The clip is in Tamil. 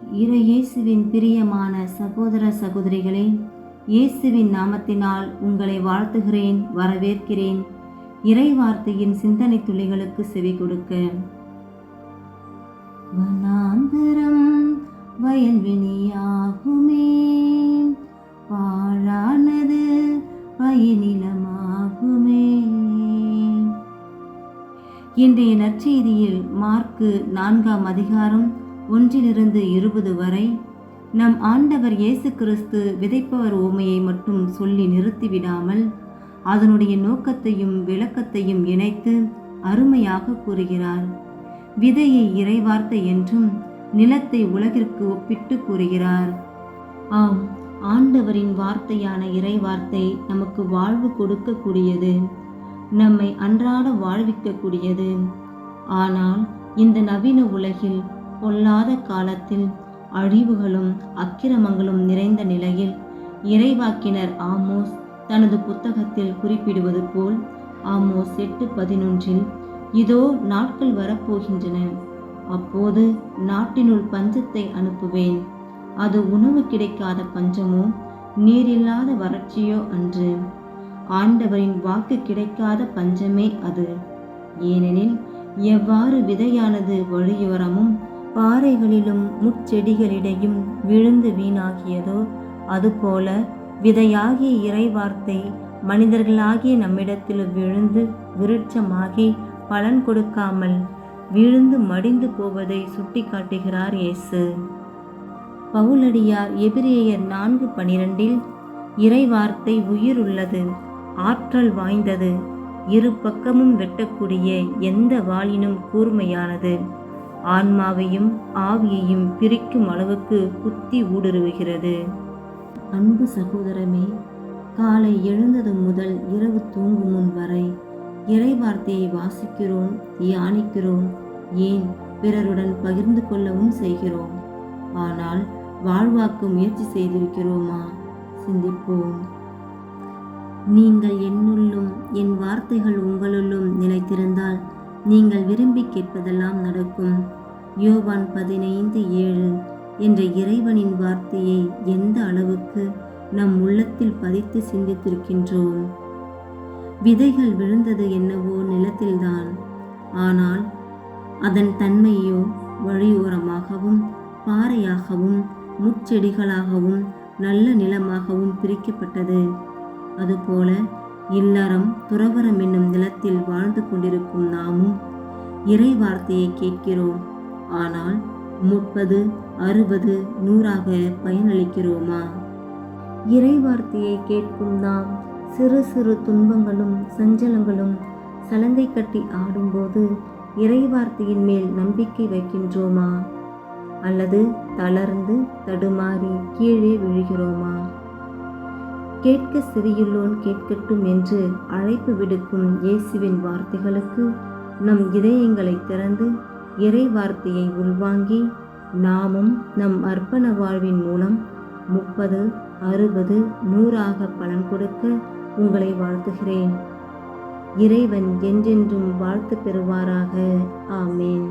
இயேசுவின் பிரியமான சகோதர சகோதரிகளே, இயேசுவின் நாமத்தினால் உங்களை வாழ்த்துகிறேன், வரவேற்கிறேன். இறை வார்த்தையின் சிந்தனை துளிகளுக்கு செவி கொடுக்க. வனாந்தரம் வயல்வெளியாகுமே, பாழானது பயிர்நிலமாகுமே. இன்றைய நற்செய்தியில் மார்க்கு 4ஆம் அதிகாரம் 1-20 வரை நம் ஆண்டவர் இயேசு கிறிஸ்து விதைப்பவர் உவமையை மட்டும் சொல்லி நிறுத்திவிடாமல் அதனுடைய நோக்கத்தையும் விளக்கத்தையும் இணைத்து அருமையாக கூறுகிறார். விதையை இறைவார்த்தை என்றும் நிலத்தை உலகிற்கு ஒப்பிட்டு கூறுகிறார். ஆம், ஆண்டவரின் வார்த்தையான இறைவார்த்தை நமக்கு வாழ்வு கொடுக்கக்கூடியது, நம்மை அன்றாட வாழ்விக்கக்கூடியது. ஆனால் இந்த நவீன உலகில் பொல்லாத காலத்தில் அழிவுகளும் அக்கிரமங்களும் நிறைந்த நிலையில் இறைவாக்கினர் ஆமோஸ் தனது புத்தகத்தில் குறிப்பிடுவது போல் ஆமோஸ் 8:11 இதோ நாட்கள் வரப்போகின்றன, அப்போது நாட்டினுள் பஞ்சத்தை அனுப்புவேன். அது உணவு கிடைக்காத பஞ்சமோ நீரில்லாத வறட்சியோ அன்று, ஆண்டவரின் வாக்கு கிடைக்காத பஞ்சமே அது. ஏனெனில் எவ்வாறு விதையானது வழியோரமும் பாறைகளிலும் முட்செடிகளிடையும் விழுந்து வீணாகியதோ அதுபோல விதையாகிய இறைவார்த்தை மனிதர்களாகிய நம்மிடத்தில் விழுந்து விருட்சமாகி பலன் கொடுக்காமல் விழுந்து மடிந்து போவதை சுட்டி காட்டுகிறார் இயேசு. பவுலடியார் எபிரேயர் 4:12 இறைவார்த்தை உயிர் உள்ளது, ஆற்றல் வாய்ந்தது, இரு பக்கமும் வெட்டக்கூடிய எந்த வாளினும் கூர்மையானது, ஆன்மாவையும் ஆவியையும் பிரிக்கும் அளவுக்கு குத்தி ஊடுருவுகிறது. அன்பு சகோதரமே, காலை எழுந்தது முதல் இரவு தூங்கும் முன் வரை இறைவார்த்தையை வாசிக்கிறோம், தியானிக்கிறோம், ஏன் பிறருடன் பகிர்ந்து கொள்ளவும் செய்கிறோம். ஆனால் வாழ்வாக்க முயற்சி செய்திருக்கிறோமா? சிந்திப்போம். நீங்கள் என்னுள்ளும் என் வார்த்தைகள் உங்களுள்ளும் நிலைத்திருந்தால் நீங்கள் விரும்பி கேட்பதெல்லாம் நடக்கும். யோவான் 15:7 என்ற இறைவனின் வார்த்தையை எந்த அளவுக்கு நம் உள்ளத்தில் பதித்து சிந்தித்திருக்கின்றோம்? விதைகள் விழுந்தது என்னவோ நிலத்தில்தான், ஆனால் அதன் தன்மையோ வழியோரமாகவும் பாறையாகவும் முட்செடிகளாகவும் நல்ல நிலமாகவும் பிரிக்கப்பட்டது. அதுபோல இல்லறம் துறவரம் என்னும் நிலத்தில் வாழ்ந்து கொண்டிருக்கும் நாமும் இறை வார்த்தையை கேட்கிறோம். ஆனால் 30, 60, 100 பயனளிக்கிறோமா? இறை வார்த்தையை கேட்கும் நாம் சிறு சிறு துன்பங்களும் சஞ்சலங்களும் சலங்கை கட்டி ஆடும்போது இறை வார்த்தையின் மேல் நம்பிக்கை வைக்கின்றோமா? அல்லது தளர்ந்து தடுமாறி கீழே விழுகிறோமா? கேட்க செவியுள்ளோன் கேட்கட்டும் என்று அழைப்பு விடுக்கும் இயேசுவின் வார்த்தைகளுக்கு நம் இதயங்களை திறந்து இறை வார்த்தையை உள்வாங்கி நாமும் நம் அர்ப்பண வாழ்வின் மூலம் 30, 60, 100 பலன் கொடுக்க உங்களை வாழ்த்துகிறேன். இறைவன் என்றென்றும் வாழ்த்து பெறுவாராக. ஆமேன்.